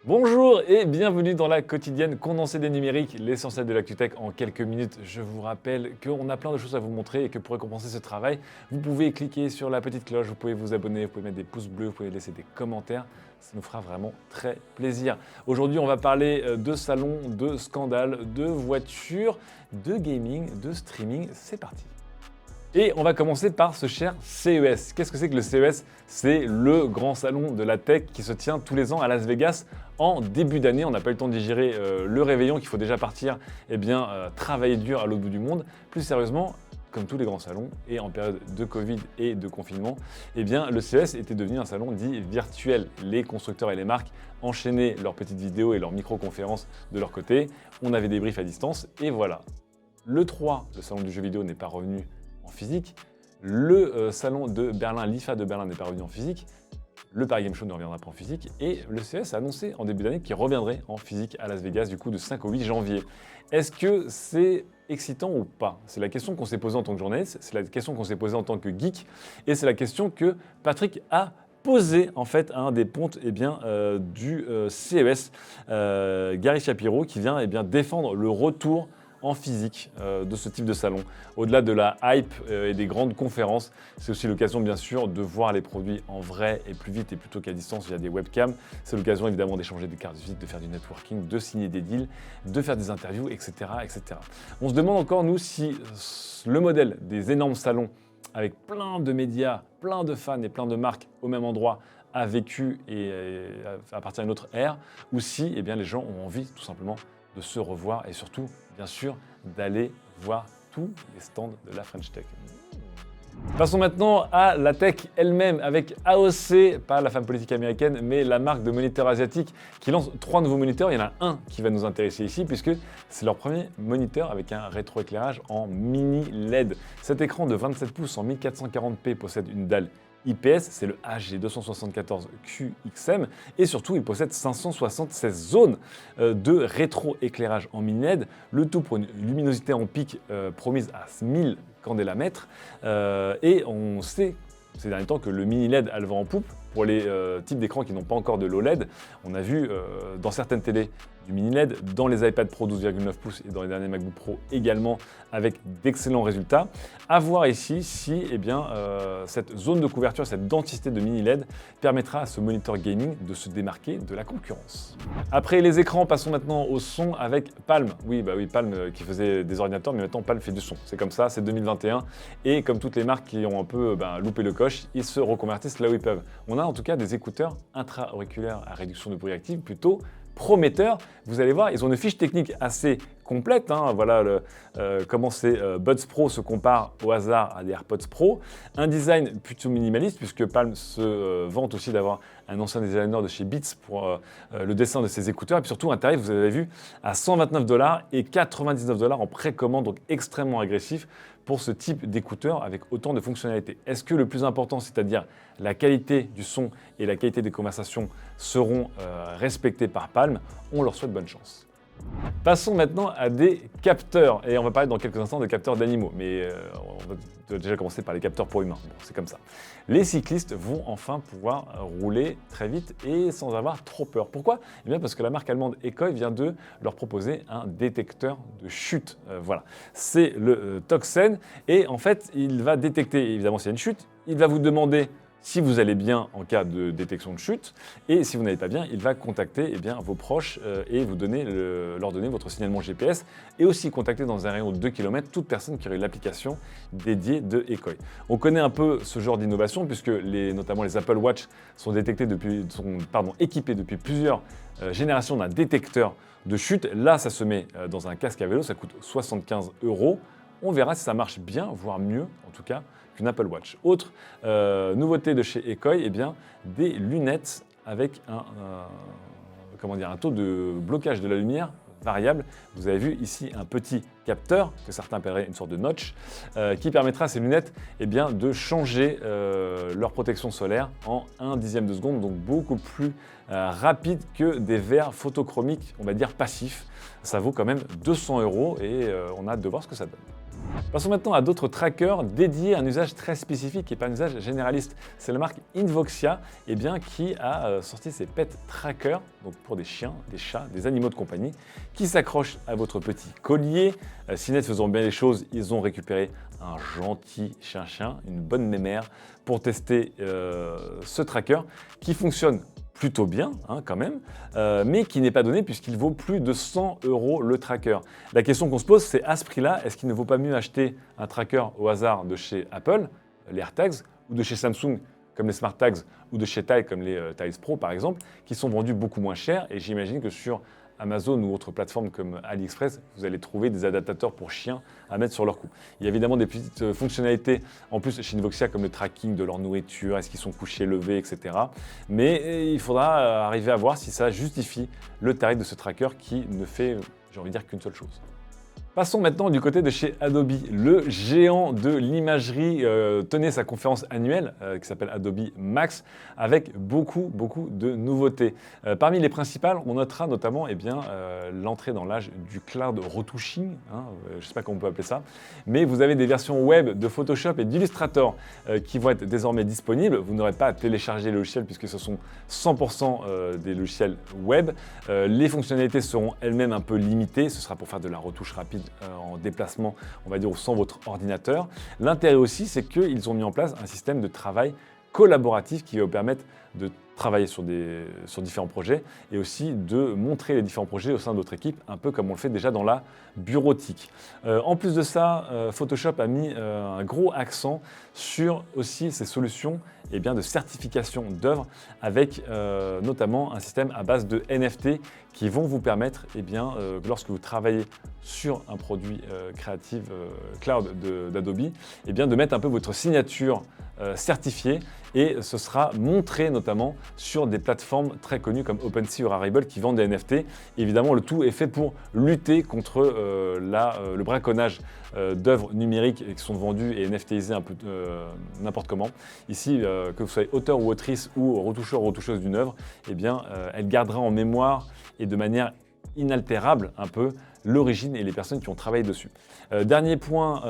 Bonjour et bienvenue dans la quotidienne condensée des numériques, l'essentiel de l'ActuTech en quelques minutes. Je vous rappelle qu'on a plein de choses à vous montrer et que pour récompenser ce travail, vous pouvez cliquer sur la petite cloche, vous pouvez vous abonner, vous pouvez mettre des pouces bleus, vous pouvez laisser des commentaires. Ça nous fera vraiment très plaisir. Aujourd'hui, on va parler de salons, de scandales, de voitures, de gaming, de streaming. C'est parti. Et on va commencer par ce cher CES. Qu'est-ce que c'est que le CES? C'est le grand salon de la tech qui se tient tous les ans à Las Vegas en début d'année. On n'a pas eu le temps de digérer le réveillon, qu'il faut déjà partir travailler dur à l'autre bout du monde. Plus sérieusement, comme tous les grands salons, et en période de Covid et de confinement, le CES était devenu un salon dit virtuel. Les constructeurs et les marques enchaînaient leurs petites vidéos et leurs micro-conférences de leur côté. On avait des briefs à distance et voilà. Le salon du jeu vidéo, n'est pas revenu en physique. Le salon de Berlin, l'IFA de Berlin n'est pas revenu en physique. Le Paris Game Show ne reviendra pas en physique. Et le CES a annoncé en début d'année qu'il reviendrait en physique à Las Vegas du coup de 5 au 8 janvier. Est-ce que c'est excitant ou pas? C'est la question qu'on s'est posée en tant que journaliste, c'est la question qu'on s'est posée en tant que geek, et c'est la question que Patrick a posée en fait à un des pontes du CES, Gary Shapiro, qui vient défendre le retour en physique de ce type de salon. Au-delà de la hype et des grandes conférences, c'est aussi l'occasion bien sûr de voir les produits en vrai et plus vite et plutôt qu'à distance via des webcams. C'est l'occasion évidemment d'échanger des cartes de visite, de faire du networking, de signer des deals, de faire des interviews, etc., etc. On se demande encore nous si le modèle des énormes salons avec plein de médias, plein de fans et plein de marques au même endroit a vécu et appartient à une autre ère, ou si les gens ont envie tout simplement de se revoir et surtout, bien sûr, d'aller voir tous les stands de la French Tech. Passons maintenant à la tech elle-même avec AOC, pas la femme politique américaine, mais la marque de moniteurs asiatique qui lance 3 nouveaux moniteurs. Il y en a un qui va nous intéresser ici puisque c'est leur premier moniteur avec un rétroéclairage en mini LED. Cet écran de 27 pouces en 1440p possède une dalle IPS, c'est le HG274QXM et surtout il possède 576 zones de rétroéclairage en mini LED, le tout pour une luminosité en pic promise à 1000 candélamètres et on sait ces derniers temps que le mini LED a le vent en poupe pour les types d'écrans qui n'ont pas encore de l'OLED. On a vu dans certaines télés du mini LED, dans les iPad Pro 12,9 pouces et dans les derniers MacBook Pro également avec d'excellents résultats. À voir ici si cette zone de couverture, cette densité de mini LED permettra à ce moniteur gaming de se démarquer de la concurrence. Après les écrans, passons maintenant au son avec Palm. Oui, Palm qui faisait des ordinateurs, mais maintenant Palm fait du son. C'est comme ça, c'est 2021 et comme toutes les marques qui ont un peu loupé le coche, ils se reconvertissent là où ils peuvent. On a en tout cas des écouteurs intra-auriculaires à réduction de bruit active plutôt prometteurs. Vous allez voir, ils ont une fiche technique assez complète. Voilà comment ces Buds Pro se comparent au hasard à des AirPods Pro. Un design plutôt minimaliste puisque Palm se vante aussi d'avoir un ancien designer de chez Beats pour le dessin de ses écouteurs. Et puis surtout un tarif, vous avez vu, à $129 et $99 en précommande, donc extrêmement agressif pour ce type d'écouteurs avec autant de fonctionnalités. Est-ce que le plus important, c'est-à-dire la qualité du son et la qualité des conversations seront respectées par Palm? On leur souhaite bonne chance. Passons maintenant à des capteurs, et on va parler dans quelques instants de capteurs d'animaux, mais on va déjà commencer par les capteurs pour humains, bon, c'est comme ça. Les cyclistes vont enfin pouvoir rouler très vite et sans avoir trop peur. Pourquoi? Eh bien parce que la marque allemande Ekoi vient de leur proposer un détecteur de chute. Voilà, c'est le Toxen, et en fait il va détecter évidemment s'il y a une chute, il va vous demander si vous allez bien en cas de détection de chute, et si vous n'allez pas bien, il va contacter vos proches et leur donner votre signalement GPS, et aussi contacter dans un rayon de 2 km toute personne qui aurait l'application dédiée de Ekoi. On connaît un peu ce genre d'innovation puisque notamment les Apple Watch sont équipés depuis plusieurs générations d'un détecteur de chute. Là, ça se met dans un casque à vélo, ça coûte 75 €. On verra si ça marche bien, voire mieux en tout cas, qu'une Apple Watch. Autre nouveauté de chez Ekoi, des lunettes avec un taux de blocage de la lumière variable. Vous avez vu ici un petit capteur, que certains appelleraient une sorte de notch, qui permettra à ces lunettes de changer leur protection solaire en 1/10 de seconde, donc beaucoup plus rapide que des verres photochromiques, on va dire passifs. Ça vaut quand même 200 € et on a hâte de voir ce que ça donne. Passons maintenant à d'autres trackers dédiés à un usage très spécifique et pas un usage généraliste. C'est la marque Invoxia qui a sorti ses pet trackers, donc pour des chiens, des chats, des animaux de compagnie, qui s'accrochent à votre petit collier. Cinet faisant bien les choses, ils ont récupéré un gentil chien-chien, une bonne mémère, pour tester ce tracker qui fonctionne plutôt bien quand même, mais qui n'est pas donné puisqu'il vaut plus de 100 € le tracker. La question qu'on se pose, c'est à ce prix-là, est-ce qu'il ne vaut pas mieux acheter un tracker au hasard de chez Apple, les AirTags, ou de chez Samsung comme les SmartTags, ou de chez Tile comme les Tiles Pro par exemple, qui sont vendus beaucoup moins cher, et j'imagine que sur Amazon ou autres plateformes comme AliExpress, vous allez trouver des adaptateurs pour chiens à mettre sur leur cou. Il y a évidemment des petites fonctionnalités en plus chez Invoxia comme le tracking de leur nourriture, est-ce qu'ils sont couchés, levés, etc. Mais il faudra arriver à voir si ça justifie le tarif de ce tracker qui ne fait, j'ai envie de dire, qu'une seule chose. Passons maintenant du côté de chez Adobe. Le géant de l'imagerie tenait sa conférence annuelle qui s'appelle Adobe Max avec beaucoup de nouveautés. Parmi les principales, on notera notamment l'entrée dans l'âge du cloud retouching, je ne sais pas comment on peut appeler ça, mais vous avez des versions web de Photoshop et d'Illustrator qui vont être désormais disponibles. Vous n'aurez pas à télécharger les logiciels puisque ce sont 100% des logiciels web. Les fonctionnalités seront elles-mêmes un peu limitées, ce sera pour faire de la retouche rapide en déplacement, on va dire, sans votre ordinateur. L'intérêt aussi, c'est qu'ils ont mis en place un système de travail collaboratif qui va vous permettre de travailler sur différents projets et aussi de montrer les différents projets au sein de votre équipe, un peu comme on le fait déjà dans la bureautique. En plus de ça, Photoshop a mis un gros accent sur aussi ces solutions de certification d'œuvres avec notamment un système à base de NFT qui vont vous permettre, lorsque vous travaillez sur un produit créatif cloud d'Adobe, de mettre un peu votre signature certifiée et ce sera montré notamment sur des plateformes très connues comme OpenSea ou Rarible qui vendent des NFT. Évidemment, le tout est fait pour lutter contre le braconnage d'œuvres numériques qui sont vendues et NFTisées un peu n'importe comment. Ici, que vous soyez auteur ou autrice ou retoucheur ou retoucheuse d'une œuvre, elle gardera en mémoire et de manière inaltérable un peu l'origine et les personnes qui ont travaillé dessus. Dernier point,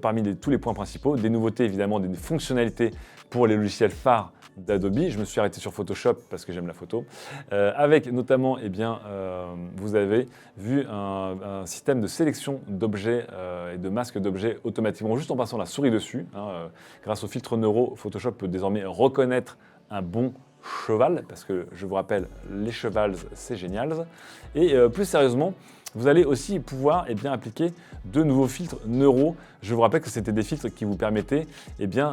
parmi tous les points principaux, des nouveautés évidemment, des fonctionnalités pour les logiciels phares d'Adobe. Je me suis arrêté sur Photoshop parce que j'aime la photo. Avec notamment, vous avez vu un système de sélection d'objets et de masques d'objets automatiquement, juste en passant la souris dessus. Grâce au filtre neuro, Photoshop peut désormais reconnaître un bon cheval, parce que je vous rappelle, les chevals, c'est génial. Et plus sérieusement, vous allez aussi pouvoir appliquer de nouveaux filtres neuro. Je vous rappelle que c'était des filtres qui vous permettaient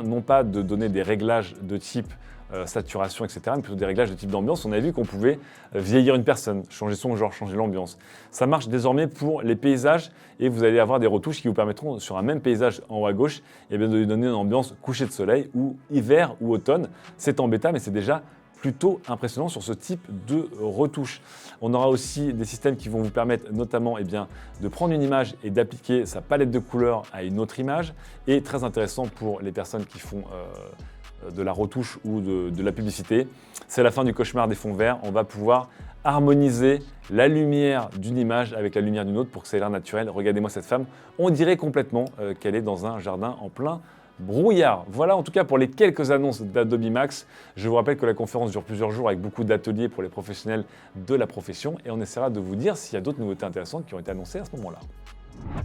non pas de donner des réglages de type saturation, etc., mais plutôt des réglages de type d'ambiance. On a vu qu'on pouvait vieillir une personne, changer son genre, changer l'ambiance. Ça marche désormais pour les paysages et vous allez avoir des retouches qui vous permettront, sur un même paysage en haut à gauche, de lui donner une ambiance coucher de soleil ou hiver ou automne. C'est en bêta, mais c'est déjà plutôt impressionnant sur ce type de retouche. On aura aussi des systèmes qui vont vous permettre notamment de prendre une image et d'appliquer sa palette de couleurs à une autre image. Et très intéressant pour les personnes qui font de la retouche ou de la publicité. C'est la fin du cauchemar des fonds verts. On va pouvoir harmoniser la lumière d'une image avec la lumière d'une autre pour que ça ait l'air naturel. Regardez-moi cette femme. On dirait complètement qu'elle est dans un jardin en plein brouillard. Voilà en tout cas pour les quelques annonces d'Adobe Max. Je vous rappelle que la conférence dure plusieurs jours avec beaucoup d'ateliers pour les professionnels de la profession et on essaiera de vous dire s'il y a d'autres nouveautés intéressantes qui ont été annoncées à ce moment-là.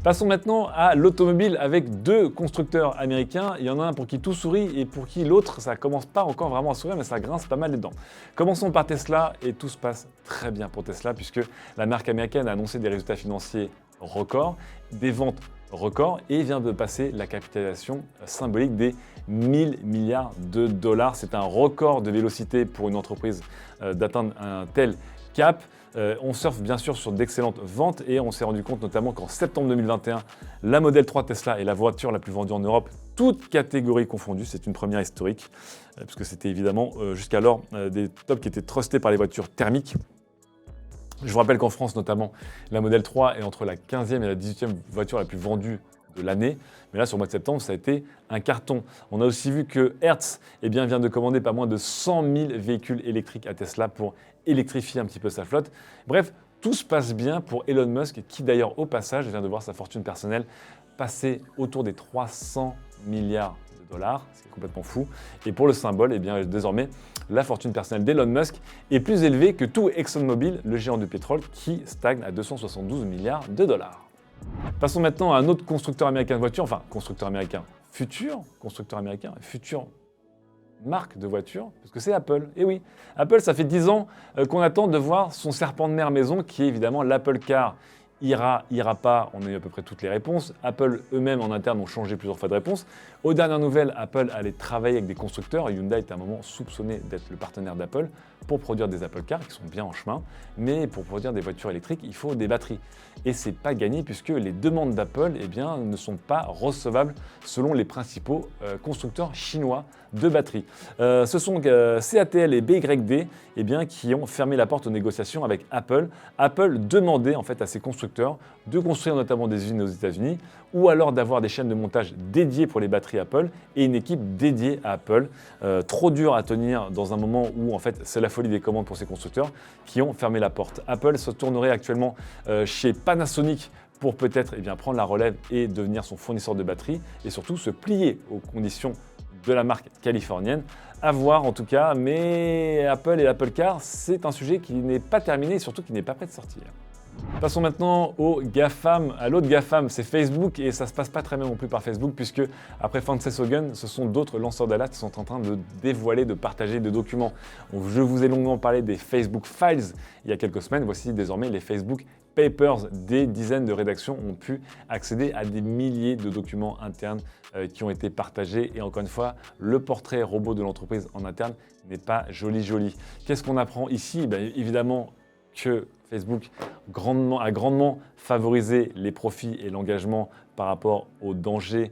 Passons maintenant à l'automobile avec deux constructeurs américains. Il y en a un pour qui tout sourit et pour qui l'autre, ça commence pas encore vraiment à sourire, mais ça grince pas mal les dents. Commençons par Tesla et tout se passe très bien pour Tesla puisque la marque américaine a annoncé des résultats financiers records, des ventes records et vient de passer la capitalisation symbolique des 1000 milliards de dollars. C'est un record de vélocité pour une entreprise d'atteindre un tel cap. On surfe bien sûr sur d'excellentes ventes et on s'est rendu compte notamment qu'en septembre 2021, la Model 3 Tesla est la voiture la plus vendue en Europe, toutes catégories confondues. C'est une première historique, puisque c'était évidemment jusqu'alors des tops qui étaient trustés par les voitures thermiques. Je vous rappelle qu'en France notamment, la Model 3 est entre la 15e et la 18e voiture la plus vendue de l'année. Mais là, sur le mois de septembre, ça a été un carton. On a aussi vu que Hertz vient de commander pas moins de 100 000 véhicules électriques à Tesla pour électrifier un petit peu sa flotte. Bref, tout se passe bien pour Elon Musk, qui d'ailleurs au passage vient de voir sa fortune personnelle passer autour des 300 milliards de dollars, c'est complètement fou. Et pour le symbole, eh bien, désormais, la fortune personnelle d'Elon Musk est plus élevée que tout ExxonMobil, le géant du pétrole, qui stagne à 272 milliards de dollars. Passons maintenant à un autre constructeur américain de voitures, enfin constructeur américain, futur marque de voiture, parce que c'est Apple. Et oui, Apple, ça fait 10 ans qu'on attend de voir son serpent de mer maison, qui est évidemment l'Apple Car. Ira pas, on a eu à peu près toutes les réponses. Apple eux-mêmes en interne ont changé plusieurs fois de réponse. Aux dernières nouvelles, Apple allait travailler avec des constructeurs. Hyundai est à un moment soupçonné d'être le partenaire d'Apple pour produire des Apple Cars qui sont bien en chemin. Mais pour produire des voitures électriques, il faut des batteries. Et c'est pas gagné puisque les demandes d'Apple ne sont pas recevables selon les principaux constructeurs chinois de batteries. Ce sont CATL et BYD qui ont fermé la porte aux négociations avec Apple. Apple demandait en fait à ses constructeurs de construire notamment des usines aux États-Unis ou alors d'avoir des chaînes de montage dédiées pour les batteries Apple et une équipe dédiée à Apple. Trop dur à tenir dans un moment où en fait c'est la folie des commandes pour ces constructeurs qui ont fermé la porte. Apple se tournerait actuellement chez Panasonic pour peut-être prendre la relève et devenir son fournisseur de batteries et surtout se plier aux conditions de la marque californienne. À voir en tout cas, mais Apple et l'Apple Car, c'est un sujet qui n'est pas terminé et surtout qui n'est pas prêt de sortir. Passons maintenant au GAFAM, à l'autre GAFAM, c'est Facebook et ça se passe pas très bien non plus par Facebook puisque après Frances Haugen, ce sont d'autres lanceurs d'alerte qui sont en train de dévoiler, de partager des documents. Je vous ai longuement parlé des Facebook Files il y a quelques semaines, voici désormais les Facebook Papers. Des dizaines de rédactions ont pu accéder à des milliers de documents internes qui ont été partagés et encore une fois, le portrait robot de l'entreprise en interne n'est pas joli. Qu'est-ce qu'on apprend ici? Évidemment que Facebook a grandement favorisé les profits et l'engagement par rapport aux dangers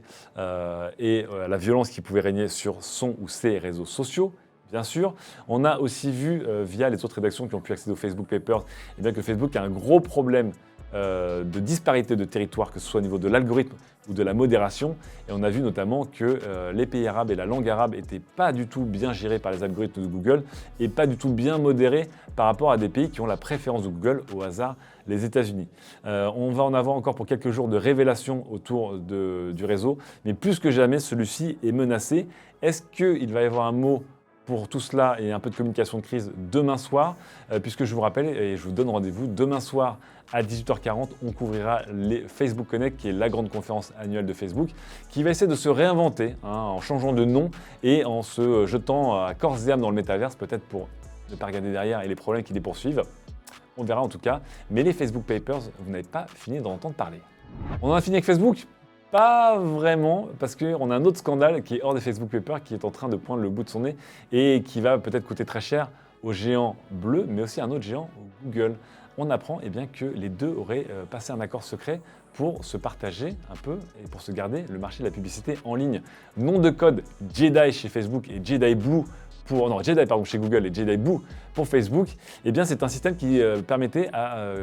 et à la violence qui pouvait régner sur son ou ses réseaux sociaux. Bien sûr, on a aussi vu via les autres rédactions qui ont pu accéder aux Facebook Papers que Facebook a un gros problème de disparité de territoire, que ce soit au niveau de l'algorithme ou de la modération. Et on a vu notamment que les pays arabes et la langue arabe n'étaient pas du tout bien gérés par les algorithmes de Google et pas du tout bien modérés par rapport à des pays qui ont la préférence de Google, au hasard les États-Unis. On va en avoir encore pour quelques jours de révélations autour du réseau, mais plus que jamais, celui-ci est menacé. Est-ce qu'il va y avoir un mot pour tout cela et un peu de communication de crise demain soir, puisque je vous rappelle et je vous donne rendez-vous demain soir à 18h40, on couvrira les Facebook Connect, qui est la grande conférence annuelle de Facebook, qui va essayer de se réinventer en changeant de nom et en se jetant à corps et âme dans le métaverse, peut-être pour ne pas regarder derrière et les problèmes qui les poursuivent. On verra en tout cas. Mais les Facebook Papers, vous n'avez pas fini d'en entendre parler. On en a fini avec Facebook ? Pas vraiment, parce qu'on a un autre scandale qui est hors des Facebook Papers, qui est en train de poindre le bout de son nez et qui va peut-être coûter très cher au géant bleu, mais aussi à un autre géant, Google. On apprend que les deux auraient passé un accord secret pour se partager un peu et pour se garder le marché de la publicité en ligne. Nom de code Jedi chez Facebook et Jedi Blue chez Google et Jedi Blue pour Facebook. C'est un système qui permettait à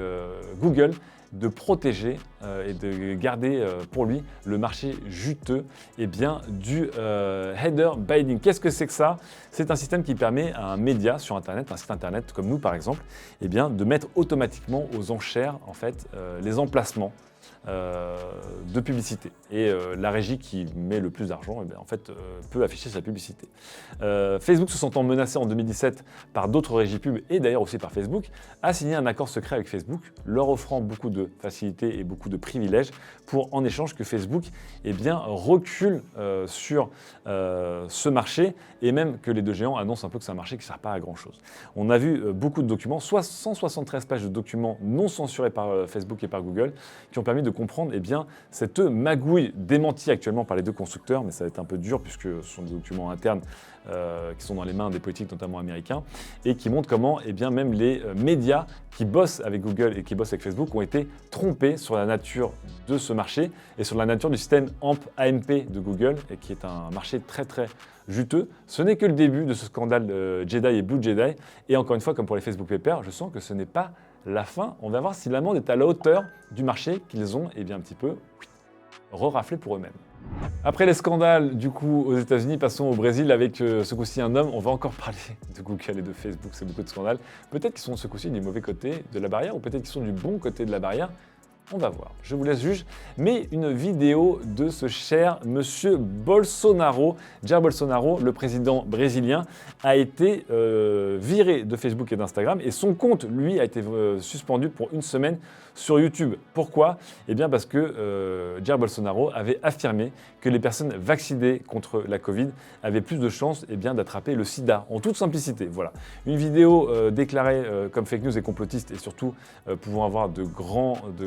Google de protéger et de garder pour lui le marché juteux du header bidding. Qu'est-ce que c'est que ça? C'est un système qui permet à un média sur Internet, un site Internet comme nous par exemple, de mettre automatiquement aux enchères les emplacements de publicité. Et la régie qui met le plus d'argent peut afficher sa publicité. Facebook, se sentant menacé en 2017 par d'autres régies pub et d'ailleurs aussi par Facebook, a signé un accord secret avec Facebook, leur offrant beaucoup de facilités et beaucoup de privilèges pour en échange que Facebook recule sur ce marché et même que les deux géants annoncent un peu que c'est un marché qui ne sert pas à grand chose. On a vu beaucoup de documents, 173 pages de documents non censurés par Facebook et par Google qui ont permis de comprendre cette magouille démentie actuellement par les deux constructeurs, mais ça va être un peu dur puisque ce sont des documents internes qui sont dans les mains des politiques, notamment américains, et qui montrent comment même les médias qui bossent avec Google et qui bossent avec Facebook ont été trompés sur la nature de ce marché et sur la nature du système AMP de Google, et qui est un marché très très juteux. Ce n'est que le début de ce scandale Jedi et Blue Jedi, et encore une fois, comme pour les Facebook Papers, je sens que ce n'est pas la fin. On va voir si l'amende est à la hauteur du marché qu'ils ont un petit peu re-raflé pour eux-mêmes. Après les scandales, du coup, aux États-Unis, passons au Brésil avec ce coup-ci un homme. On va encore parler de Google et de Facebook, c'est beaucoup de scandales. Peut-être qu'ils sont ce coup-ci du mauvais côté de la barrière ou peut-être qu'ils sont du bon côté de la barrière. On va voir, je vous laisse juger. Mais une vidéo de ce cher monsieur Bolsonaro, Jair Bolsonaro, le président brésilien, a été viré de Facebook et d'Instagram et son compte, lui, a été suspendu pour une semaine sur YouTube. Pourquoi ? Eh bien parce que Jair Bolsonaro avait affirmé que les personnes vaccinées contre la Covid avaient plus de chances d'attraper le sida, en toute simplicité. Voilà. Une vidéo déclarée comme fake news et complotiste et surtout pouvant avoir de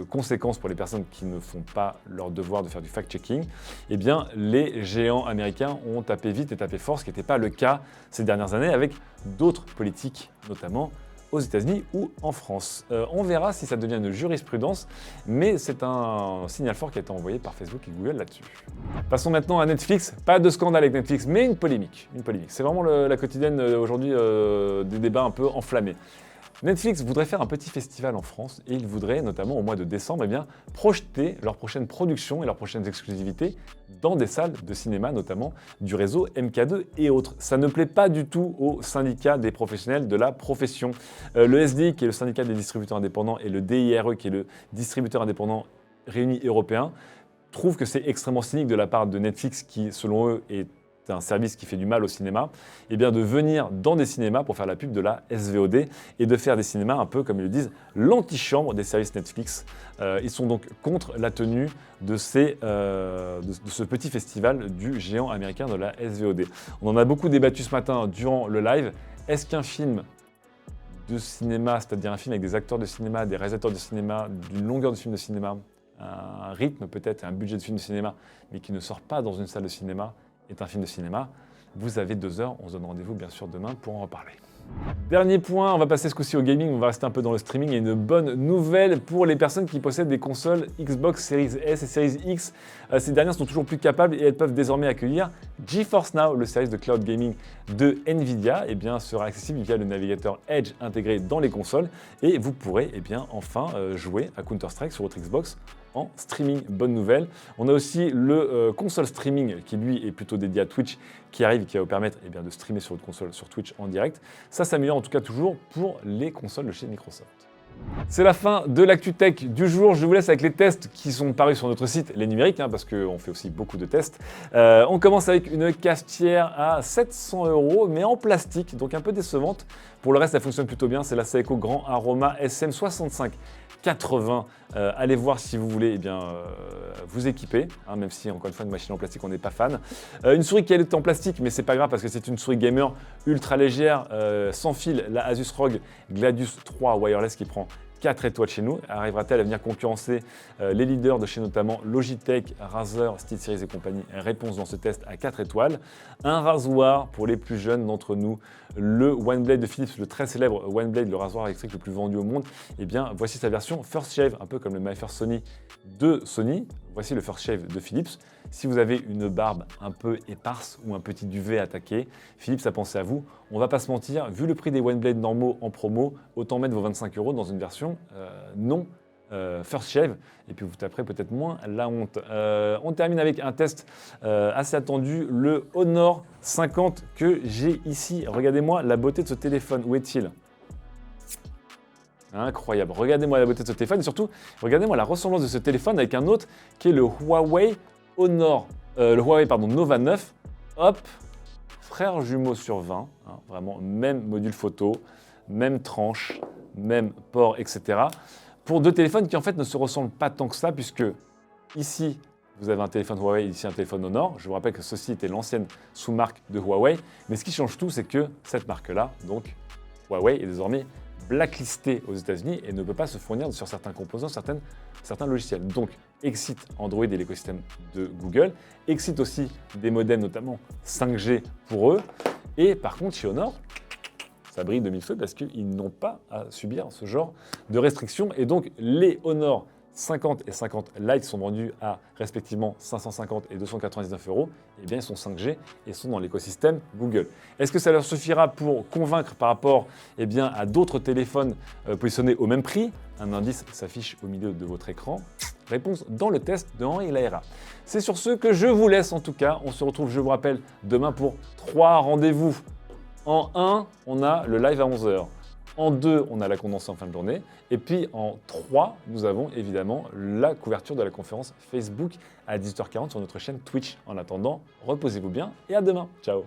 conséquences pour les personnes qui ne font pas leur devoir de faire du fact-checking. Eh bien, les géants américains ont tapé vite et tapé fort, ce qui n'était pas le cas ces dernières années avec d'autres politiques, notamment aux États-Unis ou en France. On verra si ça devient une jurisprudence, mais c'est un signal fort qui a été envoyé par Facebook et Google là-dessus. Passons maintenant à Netflix. Pas de scandale avec Netflix, mais une polémique. C'est vraiment la quotidienne aujourd'hui des débats un peu enflammés. Netflix voudrait faire un petit festival en France et ils voudraient, notamment au mois de décembre, projeter leurs prochaines productions et leurs prochaines exclusivités dans des salles de cinéma, notamment du réseau MK2 et autres. Ça ne plaît pas du tout au syndicat des professionnels de la profession. Le SDI, qui est le syndicat des distributeurs indépendants, et le DIRE, qui est le distributeur indépendant réuni européen, trouvent que c'est extrêmement cynique de la part de Netflix, qui, selon eux, est un service qui fait du mal au cinéma, de venir dans des cinémas pour faire la pub de la SVOD et de faire des cinémas un peu, comme ils le disent, l'antichambre des services Netflix. Ils sont donc contre la tenue de ce petit festival du géant américain de la SVOD. On en a beaucoup débattu ce matin durant le live. Est-ce qu'un film de cinéma, c'est-à-dire un film avec des acteurs de cinéma, des réalisateurs de cinéma, d'une longueur de film de cinéma, un rythme peut-être, un budget de film de cinéma, mais qui ne sort pas dans une salle de cinéma, est un film de cinéma? Vous avez 2 heures, on se donne rendez-vous bien sûr demain pour en reparler. Dernier point, on va passer ce coup-ci au gaming, on va rester un peu dans le streaming. Il y a une bonne nouvelle pour les personnes qui possèdent des consoles Xbox Series S et Series X. Ces dernières sont toujours plus capables et elles peuvent désormais accueillir GeForce Now, le service de cloud gaming de Nvidia, sera accessible via le navigateur Edge intégré dans les consoles et vous pourrez enfin jouer à Counter-Strike sur votre Xbox en streaming. Bonne nouvelle. On a aussi le console streaming qui lui est plutôt dédié à Twitch qui arrive et qui va vous permettre de streamer sur votre console sur Twitch en direct. Ça s'améliore en tout cas toujours pour les consoles de chez Microsoft. C'est la fin de l'actu tech du jour. Je vous laisse avec les tests qui sont parus sur notre site, les numériques, parce qu'on fait aussi beaucoup de tests. On commence avec une cafetière à 700 €, mais en plastique, donc un peu décevante. Pour le reste, ça fonctionne plutôt bien. C'est la Saeco Grand Aroma SM6580. Allez voir si vous voulez vous équiper, même si encore une fois une machine en plastique on n'est pas fan. Une souris qui est en plastique, mais c'est pas grave parce que c'est une souris gamer ultra légère, sans fil, la Asus ROG Gladius 3 wireless qui prend 4 étoiles chez nous. Arrivera-t-elle à venir concurrencer les leaders de chez notamment Logitech, Razer, SteelSeries et compagnie? Réponse dans ce test à 4 étoiles. Un rasoir pour les plus jeunes d'entre nous, le OneBlade de Philips, le très célèbre OneBlade, le rasoir électrique le plus vendu au monde. Voici sa version First Shave, un peu comme le My First Sony de Sony. Voici le First Shave de Philips. Si vous avez une barbe un peu éparse ou un petit duvet attaqué, Philips a pensé à vous. On va pas se mentir, vu le prix des OneBlade normaux en promo, autant mettre vos 25 € dans une version non First Shave, et puis vous taperez peut-être moins la honte. On termine avec un test assez attendu, le Honor 50 que j'ai ici. Regardez-moi la beauté de ce téléphone, où est-il ? Incroyable, regardez-moi la beauté de ce téléphone et surtout, regardez-moi la ressemblance de ce téléphone avec un autre qui est le Huawei Nova 9. Hop, frère jumeau sur 20, vraiment même module photo, même tranche, même port, etc. Pour 2 téléphones qui en fait ne se ressemblent pas tant que ça, puisque ici vous avez un téléphone Huawei, ici un téléphone Honor. Je vous rappelle que ceci était l'ancienne sous-marque de Huawei, mais ce qui change tout, c'est que cette marque-là, donc Huawei, est désormais blacklistée aux États-Unis et ne peut pas se fournir sur certains composants, certains logiciels. Donc, excite Android et l'écosystème de Google, excite aussi des modems, notamment 5G pour eux. Et par contre, chez Honor, ça brille de mille feux parce qu'ils n'ont pas à subir ce genre de restrictions. Et donc, les Honor 50 et 50 Lite sont vendus à respectivement 550 et 299 €. Ils sont 5G et sont dans l'écosystème Google. Est-ce que ça leur suffira pour convaincre par rapport à d'autres téléphones positionnés au même prix? Un indice s'affiche au milieu de votre écran. réponse dans le test de Henri Laera. C'est sur ce que je vous laisse en tout cas. On se retrouve, je vous rappelle, demain pour 3 rendez-vous. En 1, on a le live à 11h. En 2, on a la condensée en fin de journée. Et puis en 3, nous avons évidemment la couverture de la conférence Facebook à 18h40 sur notre chaîne Twitch. En attendant, reposez-vous bien et à demain. Ciao.